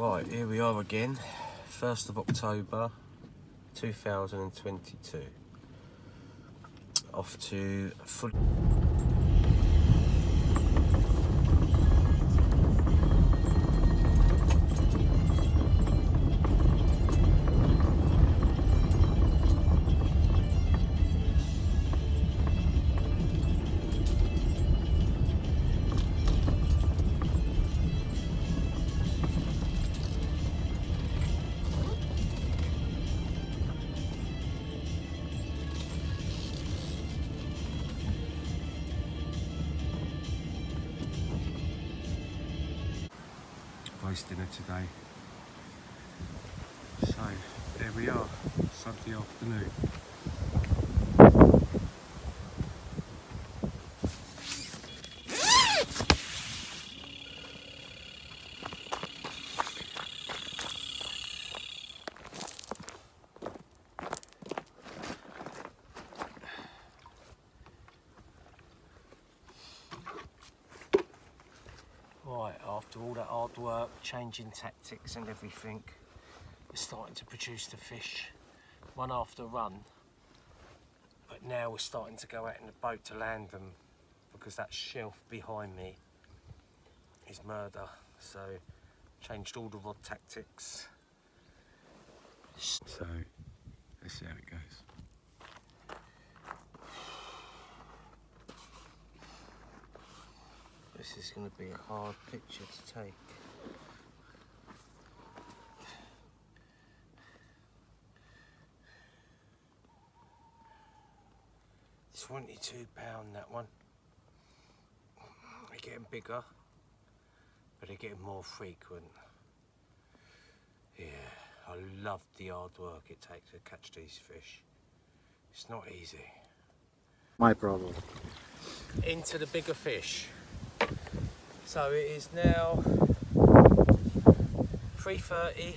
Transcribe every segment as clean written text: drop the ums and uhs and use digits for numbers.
Right, here we are again, 1st of October 2022. Off to full. Roast dinner today. So there we are, Sunday afternoon. Right, after all that hard work, changing tactics and everything, we're starting to produce the fish one after run, but now we're starting to go out in the boat to land them because that shelf behind me is murder. So changed all the rod tactics. So let's see how it goes. This is going to be a hard picture to take. £22 that one. They're getting bigger, but they're getting more frequent. Yeah, I love the hard work it takes to catch these fish. It's not easy. My problem. Into the bigger fish. So it is now 3:30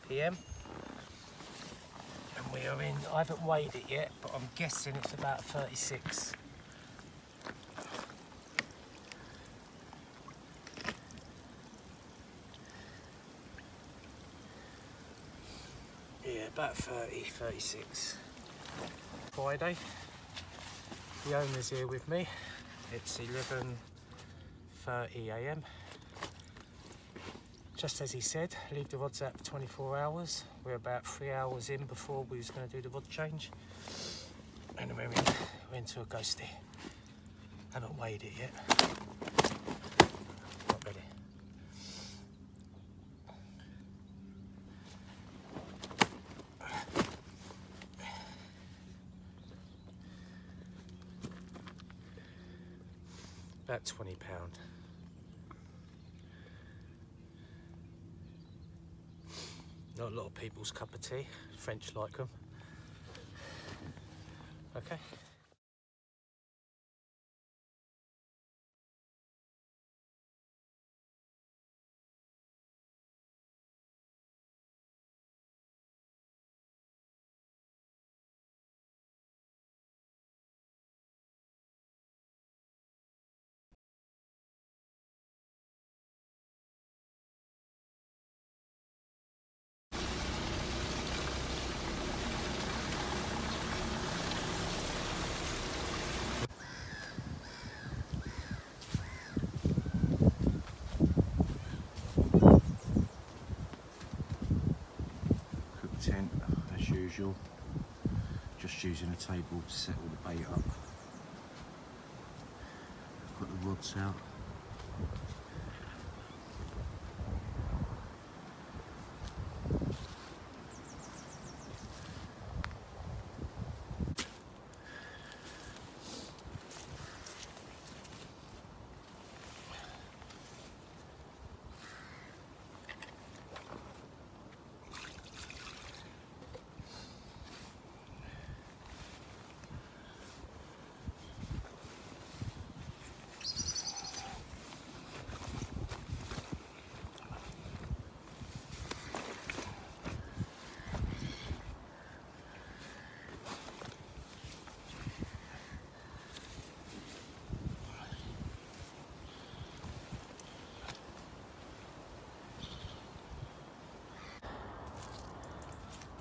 PM and we are in, I haven't weighed it yet, but I'm guessing it's about 36. Yeah, about 30, 36. Friday, the owner's here with me. It's 11:30 AM. Just as he said, leave the rods out for 24 hours. We're about 3 hours in before we was going to do the rod change. And we're into a ghosty. Haven't weighed it yet. Not ready. About £20. Not a lot of people's cup of tea. French like them. Okay. Tent as usual, just using a table to set all the bait up. Got the rods out.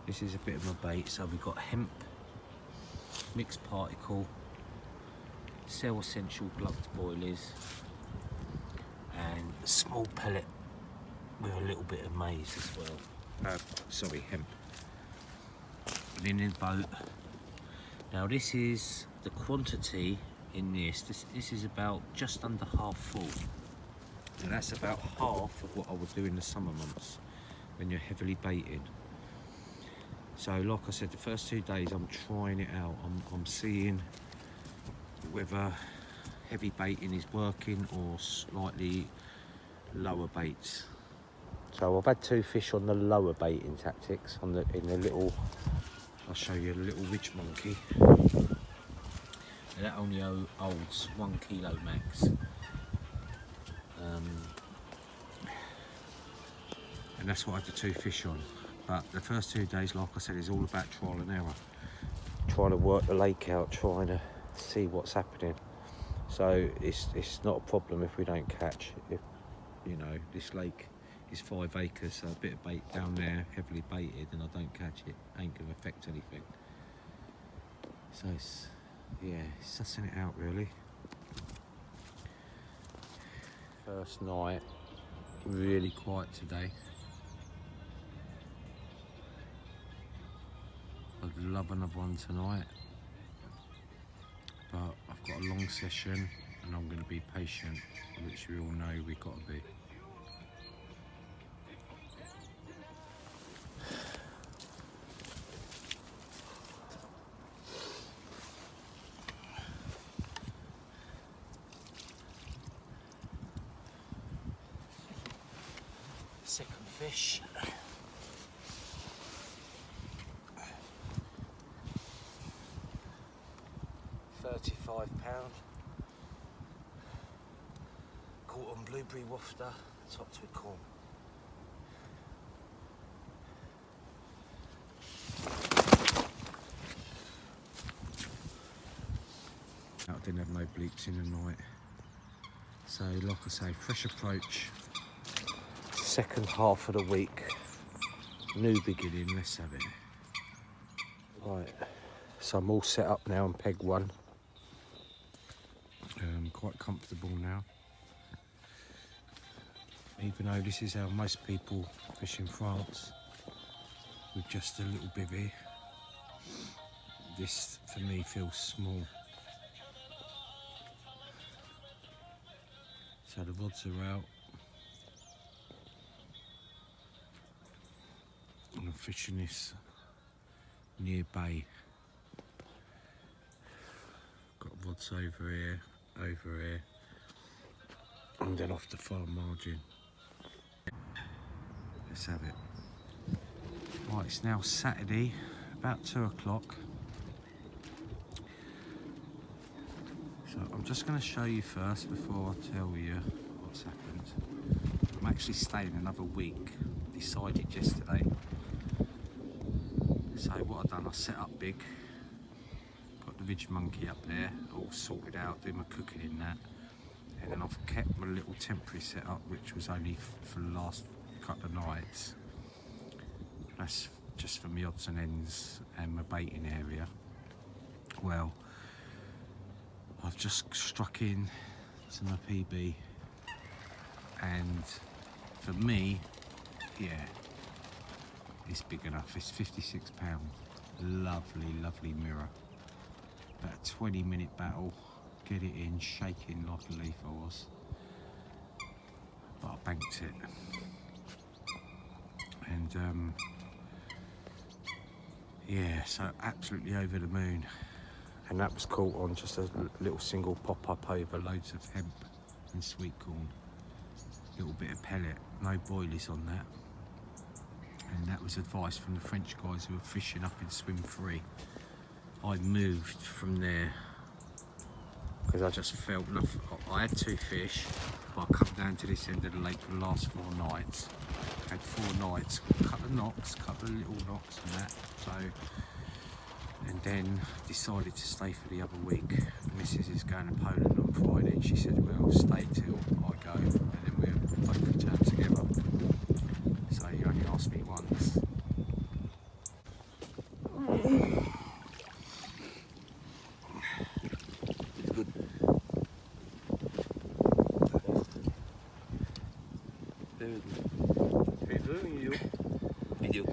This is a bit of a bait. So we've got hemp, mixed particle, cell essential glucked boilies, and a small pellet with a little bit of maize as well. Sorry, hemp. And in the boat. Now this is the quantity in this. This is about just under half full. And that's about half of what I would do in the summer months when you're heavily baiting. So like I said, the first 2 days I'm trying it out. I'm seeing whether heavy baiting is working or slightly lower baits. So I've had 2 fish on the lower baiting tactics in the little, I'll show you, a little ridge monkey. And that only holds 1 kilo max. And that's what I had the 2 fish on. But the first 2 days, like I said, is all about trial and error. Trying to work the lake out, trying to see what's happening. So it's not a problem if we don't catch. If, you know, this lake is 5 acres, so a bit of bait down there, heavily baited, and I don't catch it, ain't gonna affect anything. So it's, yeah, sussing it out really. First night, really quiet today. I'd love another one tonight, but I've got a long session and I'm going to be patient, which we all know we've got to be. Second fish. £35. Caught on blueberry wafter, topped with corn. I didn't have no bleeps in the night. So like I say, fresh approach. Second half of the week. New beginning, let's have it. Right, so I'm all set up now on peg 1. Quite comfortable now. Even though this is how most people fish in France, with just a little bivvy, this for me feels small. So the rods are out. And I'm fishing this near bay. Got rods over here, and then off the far margin. Let's have it. Right, it's now Saturday, about 2 o'clock. So I'm just going to show you first before I tell you what's happened. I'm actually staying another week, decided yesterday. So what I've done, I set up big, got the ridge monkey up there, all sorted out, doing my cooking in that. And then I've kept my little temporary setup, which was only for the last couple of nights. That's just for my odds and ends and my baiting area. Well, I've just struck in to my PB, and for me, yeah, it's big enough. It's £56. Lovely, lovely mirror. About a 20-minute battle. Get it in, shaking like a leaf I was. But I banked it. And yeah, so absolutely over the moon. And that was caught on just a little single pop-up over loads of hemp and sweet corn. Little bit of pellet, no boilies on that. And that was advice from the French guys who were fishing up in swim 3. I moved from there because I just felt, look, I had 2 fish, but I come down to this end of the lake for the last 4 nights. Had 4 nights, a couple of knocks, a couple of little knocks and that. So, and then decided to stay for the other week. Mrs is going to Poland on Friday, and she said, well, stay till I go, and then we'll both return together. So he only asked me once. Video.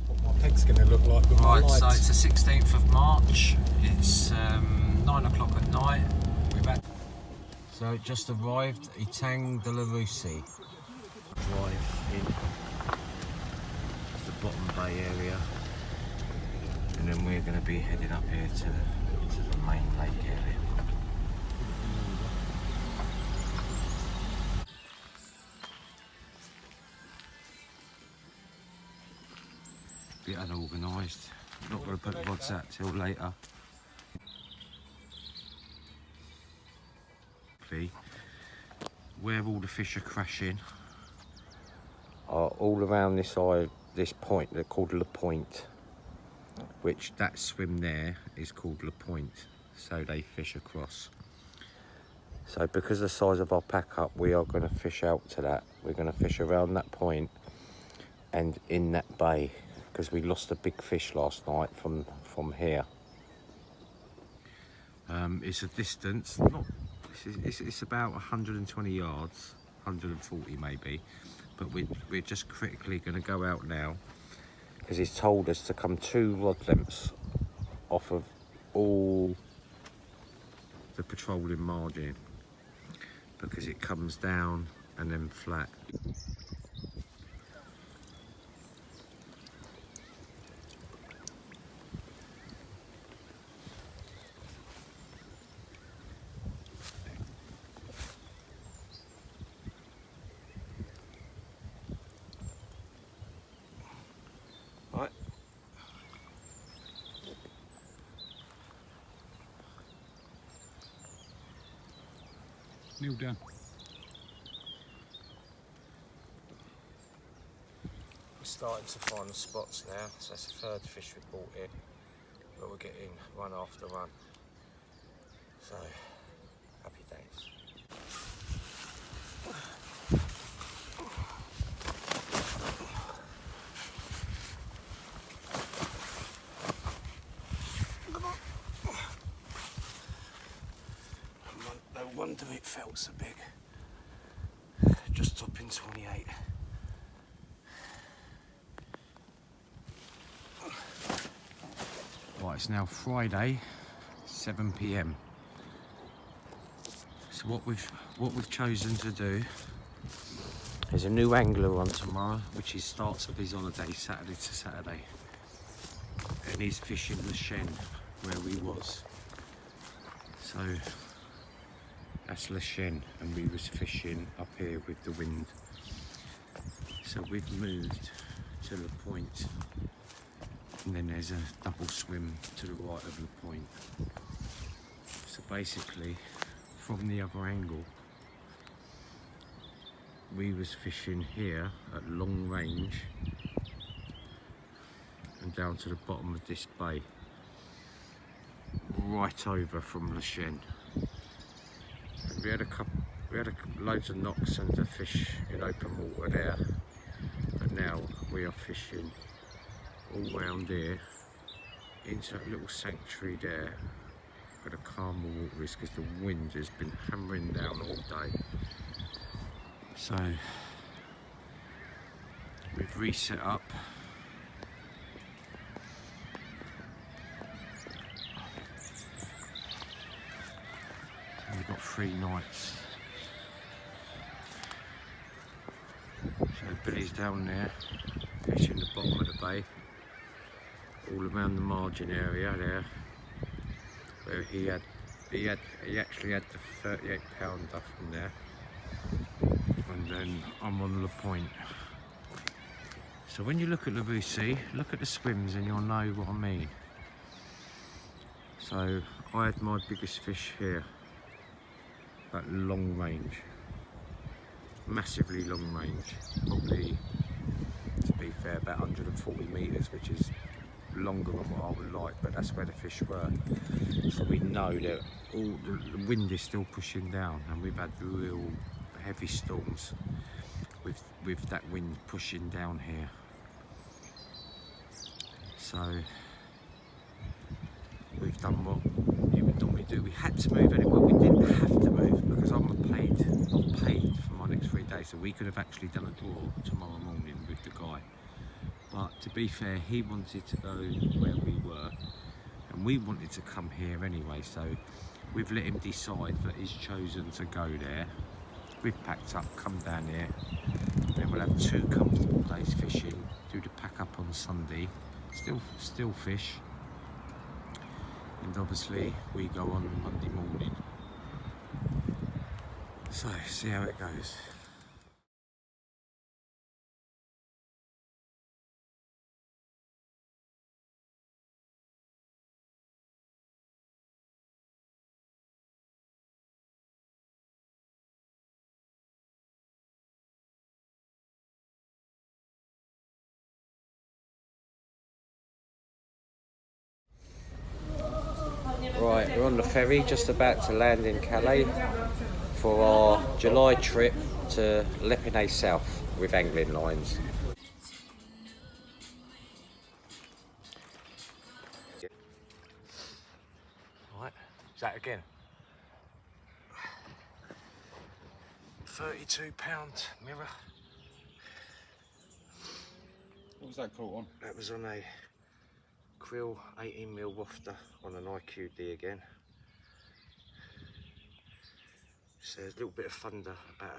What my pig's going to look like with my Right, so lights. it's the 16th of March. It's 9 o'clock at night. We've had. So it just arrived, Etang de la Russie. Drive in the bottom bay area, and then we're going to be heading up here to the main lake area. Bit unorganised. Not going to put the rods out till later. Where all the fish are crashing are all around this side, this point. They're called La Pointe, which that swim there is called La Pointe, so they fish across. So because of the size of our pack up, we are going to fish out to that. We're going to fish around that point and in that bay, because we lost a big fish last night from here. It's a distance, it's about 120 yards, 140 maybe, but we're just critically going to go out now, because he's told us to come 2 rod lengths off of all the patrolling margin, because it comes down and then flat. Right. Kneel down. We're starting to find the spots now, so that's the 3rd fish we brought in, but we're getting one after one, so happy days. No wonder it felt so big. Just topping 28. Right, it's now Friday, 7 PM. So what we've chosen to do is a new angler on tomorrow, which he starts of his holiday Saturday to Saturday, and he's fishing the Shen where we was. So that's La Shen, and we was fishing up here with the wind. So we've moved to La Pointe, and then there's a double swim to the right of La Pointe. So basically, from the other angle, we was fishing here at long range and down to the bottom of this bay, right over from La Shen. And we had loads of knocks and the fish in open water there, but now we are fishing all round here into that little sanctuary there where the calmer water is, because the wind has been hammering down all day. So we've reset up. We've got 3 nights. So Billy's down there, fishing the bottom of the bay, all around the margin area there, where he actually had the 38 pounder from there. And then I'm on La Pointe. So when you look at La Russie, look at the swims and you'll know what I mean. So I had my biggest fish here at long range, massively long range, probably, to be fair, about 140 metres, which is longer than what I would like, but that's where the fish were. So we know that all the wind is still pushing down, and we've had real heavy storms with that wind pushing down here. So we've done what you would normally do. We had to move anyway. We didn't have to move because I'm not paid for my next 3 days. So we could have actually done a draw tomorrow morning with the guy. But to be fair, he wanted to go where we were, and we wanted to come here anyway. So we've let him decide that he's chosen to go there. We've packed up, come down here, then we'll have 2 comfortable days fishing. Do the pack up on Sunday, still fish, and obviously we go on Monday morning. So see how it goes. Right, we're on the ferry, just about to land in Calais for our July trip to Lepine South with angling lines. Right, is that again? £32 mirror. What was that caught on? That was on a Krill 18mm wafter on an IQD again. So a little bit of thunder about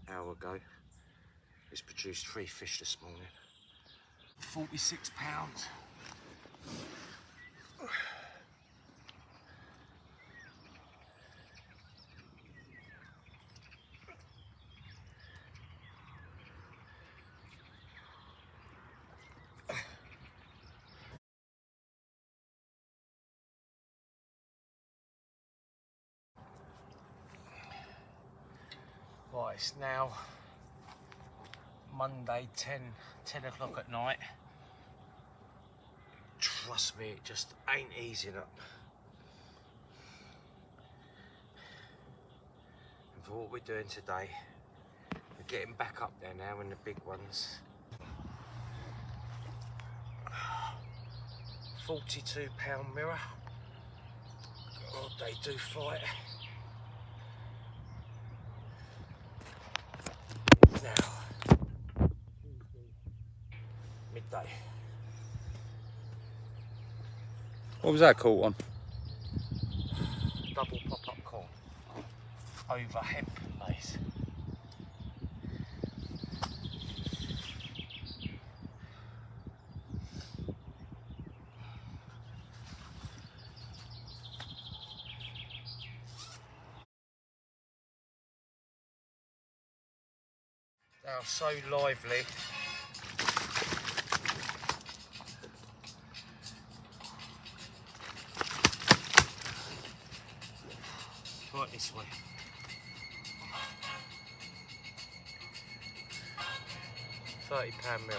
an hour ago. It's produced 3 fish this morning. £46. Right, it's now Monday, 10 o'clock at night. Trust me, it just ain't easing up. And for what we're doing today, we're getting back up there now in the big ones. £42 mirror. God, they do fight. Now, midday. What was that caught on? Double pop-up corn over hemp lace. They are so lively. Right this way. £30 mirror.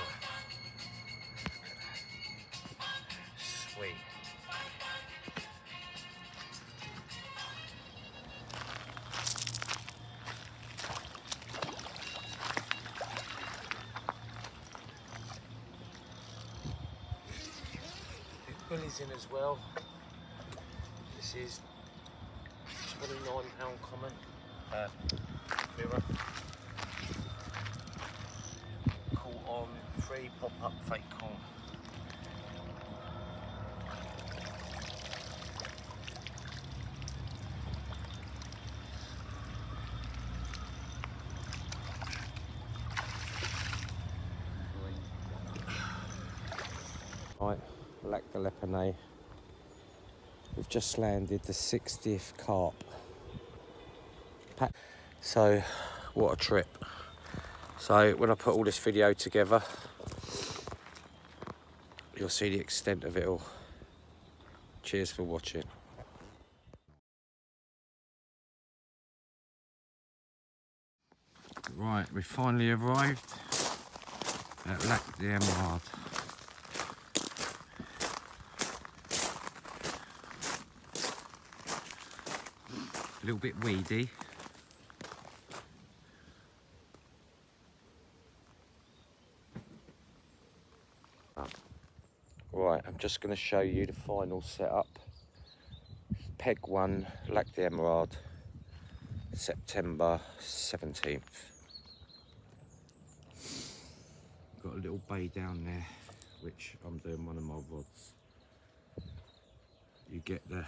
Sweet. Billy's in as well. This is £29 common mirror. Caught on 3 pop-up fake corn. Right, Lac de Lepine. We've just landed the 60th carp. So, what a trip. So, when I put all this video together, you'll see the extent of it all. Cheers for watching. Right, we finally arrived at Lac de Emerald. A little bit weedy. Right, I'm just going to show you the final setup. Peg 1, Lac d'Emeraude, September 17th. Got a little bay down there, which I'm doing one of my rods. You get the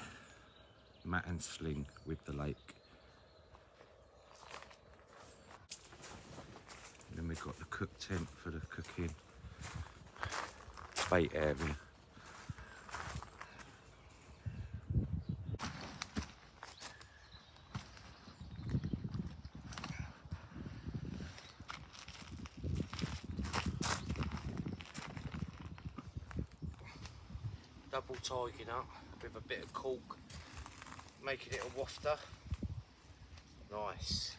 mat and sling with the lake. And then we've got the cook tent for the cooking. Bait area. Double tying up with a bit of cork, making it a wafter. Nice.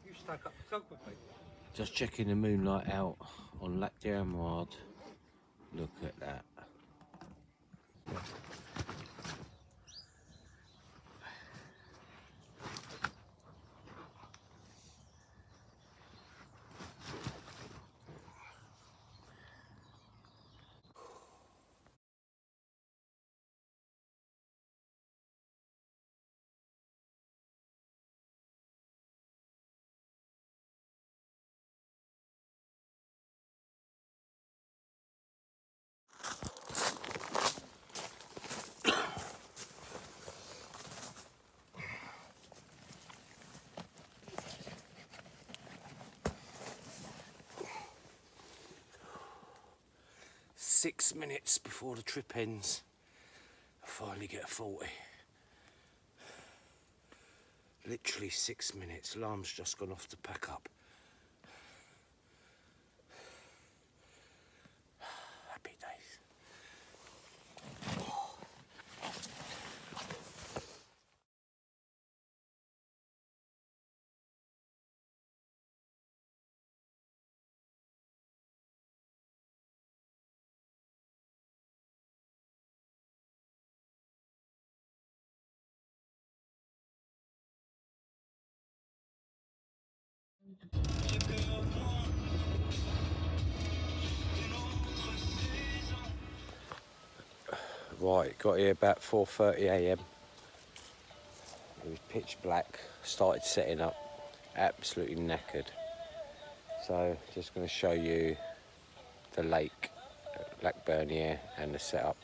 You stuck up the with me. Just checking the moonlight out on Lac d'Emeraude. Look at that. Six minutes before the trip ends, I finally get a 40. Literally 6 minutes. Alarm's just gone off to pack up. Happy days. 'Right, got here about 4:30 AM. It was pitch black, started setting up, absolutely knackered. So just going to show you the lake, Lac Bernier, and the setup.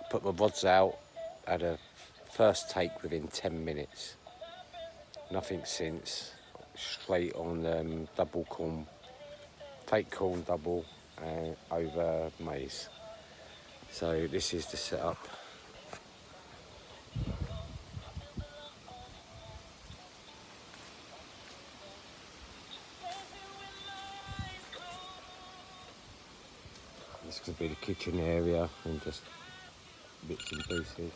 Put my rods out, had a first take within 10 minutes. Nothing since. Straight on double corn, fake corn double, and over maize. So this is the setup. This could be the kitchen area and just bits and pieces.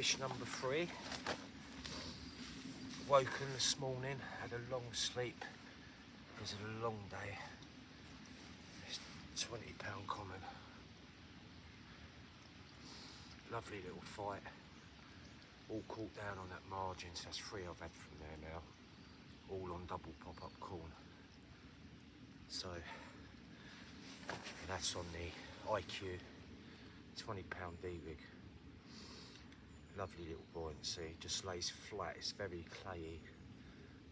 Fish number 3. Woken this morning, had a long sleep. It was a long day. It's £20 common. Lovely little fight. All caught down on that margin, so that's 3 I've had from there now. All on double pop-up corn. So that's on the IQ £20 D-rig. Lovely little buoyancy, just lays flat, it's very clayey,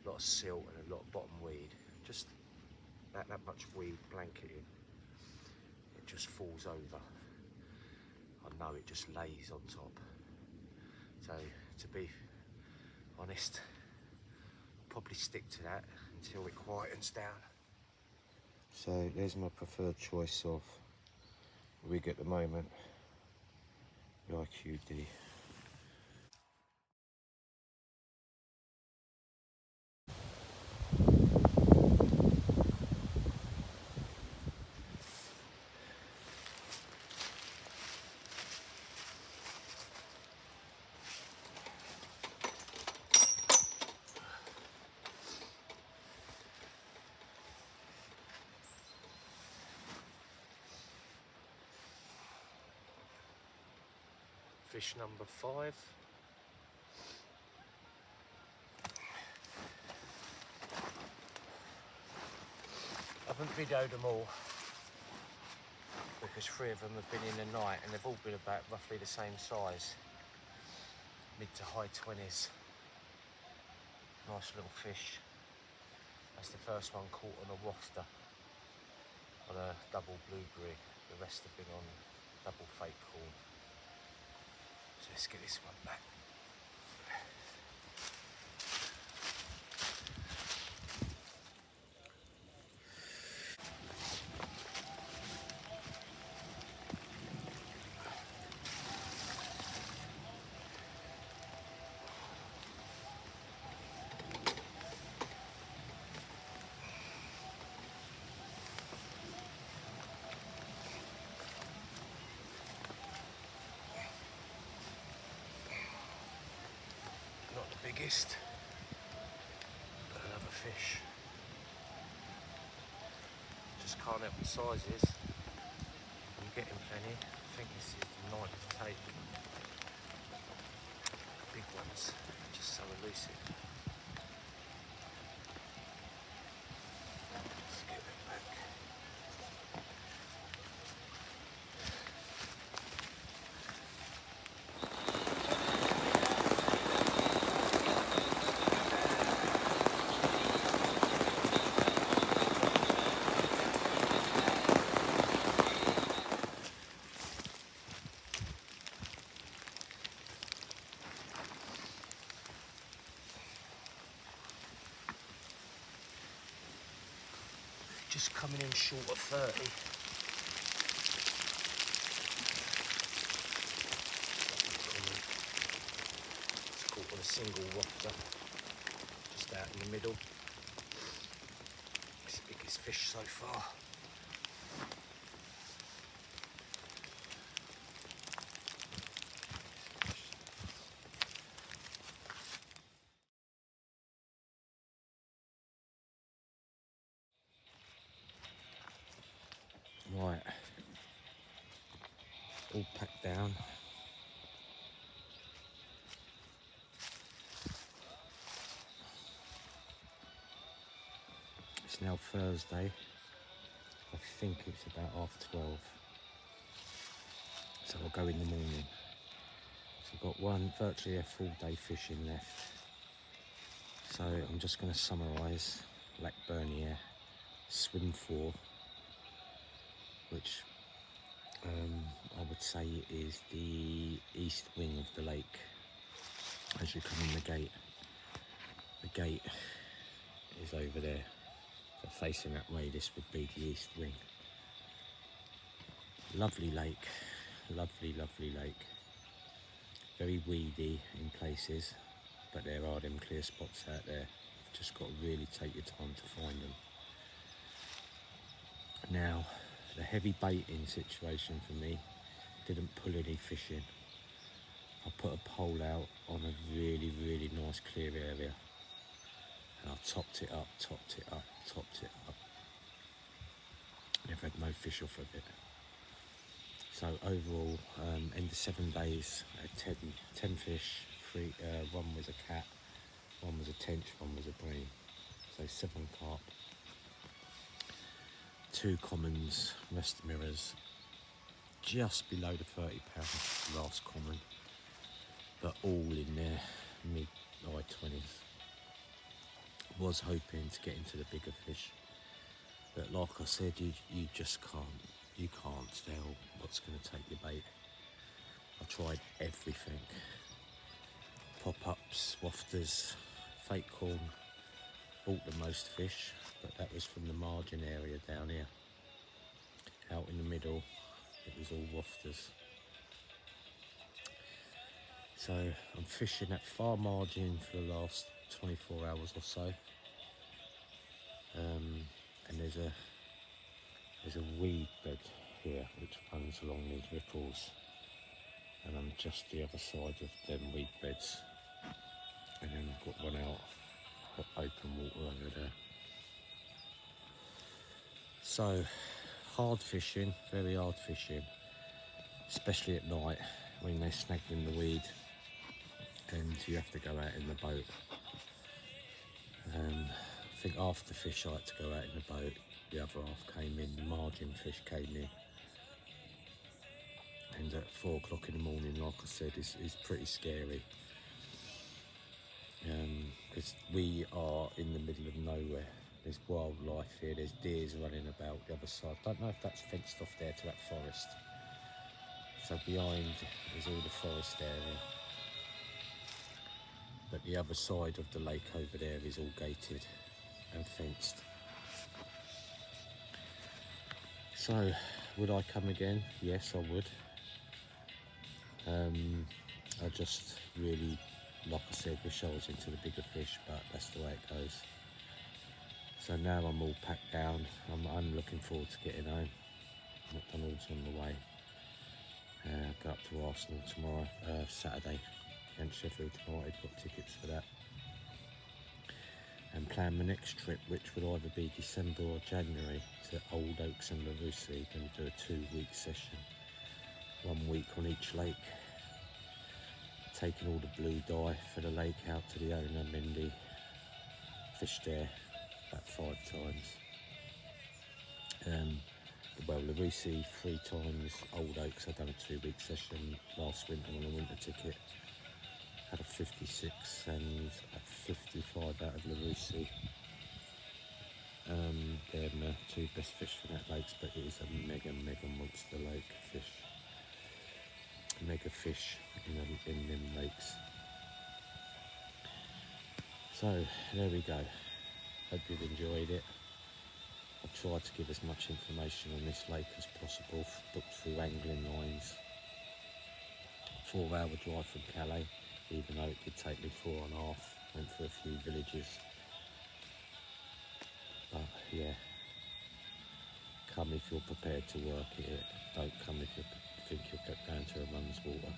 a lot of silt and a lot of bottom weed, just that much weed blanketing, it just falls over. I know it just lays on top. So to be honest, I'll probably stick to that until it quietens down. So there's my preferred choice of rig at the moment, the IQD. Fish number 5. I haven't videoed them all because 3 of them have been in the night and they've all been about roughly the same size, mid to high 20s. Nice little fish. That's the first one caught on a wafter on a double blueberry. The rest have been on double fake corn. So let's get this one back. Not the biggest, but another fish. Just can't help the sizes. I'm getting plenty. I think this is the 9th take. Big ones, just so elusive. Let's get them back. Just coming in short of 30. It's caught on a single wafter, just out in the middle. It's the biggest fish so far. Right, all packed down. It's now Thursday. I think it's about 12:30. So I'll go in the morning. So I've got virtually a full day fishing left. So I'm just going to summarise Blackburnier swim 4, which I would say is the east wing of the lake. As you come in the gate is over there. So facing that way, this would be the east wing. Lovely lake, lovely lake. Very weedy in places, but there are them clear spots out there. You've just got to really take your time to find them. Now, the heavy baiting situation for me didn't pull any fish in. I put a pole out on a really nice clear area, and I topped it up. Never had no fish off of it. So overall, end of 7 days, I had 10 fish. One was a cat, one was a tench, one was a bream. So 7 carp, 2 commons, rest mirrors, just below the 30 pound last common, but all in their mid-high 20s. Was hoping to get into the bigger fish, but like I said, you just can't tell what's going to take your bait. I tried everything. Pop-ups, wafters, fake corn, bought the most fish, but that was from the margin area down here. Out in the middle, it was all wafters. So I'm fishing at far margin for the last 24 hours or so. And there's a weed bed here which runs along these ripples, and I'm just the other side of them weed beds, and then I've got one out open water over there. So hard fishing, very hard fishing, especially at night. when they're snagged in the weed and you have to go out in the boat. I think half the fish I had to go out in the boat, the other half came in, the margin fish came in. And at 4 o'clock in the morning, like I said, is pretty scary. Because we are in the middle of nowhere. There's wildlife here, there's deers running about the other side. Don't know if that's fenced off there to that forest. So behind is all the forest area. But the other side of the lake over there is all gated and fenced. So, would I come again? Yes, I would. I just really, like I said, wish I was into the bigger fish, but that's the way it goes. So now I'm all packed down. I'm looking forward to getting home. McDonald's on the way. Go up to Arsenal tomorrow, Saturday, against Sheffield United. Got tickets for that. And plan my next trip, which would either be December or January, to Old Oaks and Larousse. Going to do a 2-week session. 1 week on each lake. Taking all the blue dye for the lake out to the owner, Mindy. Fished there about 5 times. Well, Larousse 3 times. Old Oaks, I've done a 2-week session last winter on a winter ticket. Had a 56 and a 55 out of Larousse. They're my 2 best fish for that lakes, but it is a mega monster lake fish. Mega fish in them lakes. So there we go. Hope you've enjoyed it. I've tried to give as much information on this lake as possible, booked through angling lines. 4-hour drive from Calais, even though it did take me 4.5. Went through a few villages. But yeah, come if you're prepared to work it. Don't come if you think you're going to a run's water,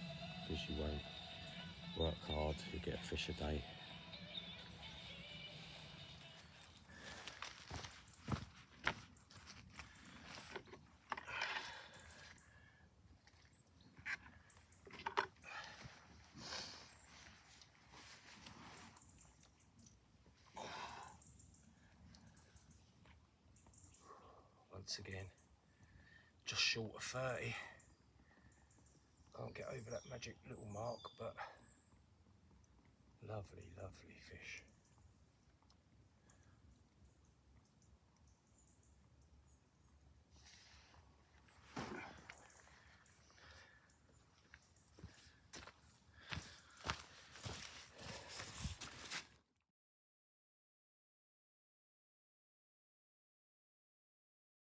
because you won't. Work hard, you get a fish a day. Once again, just short of 30. Can't get over that magic little mark, but lovely fish.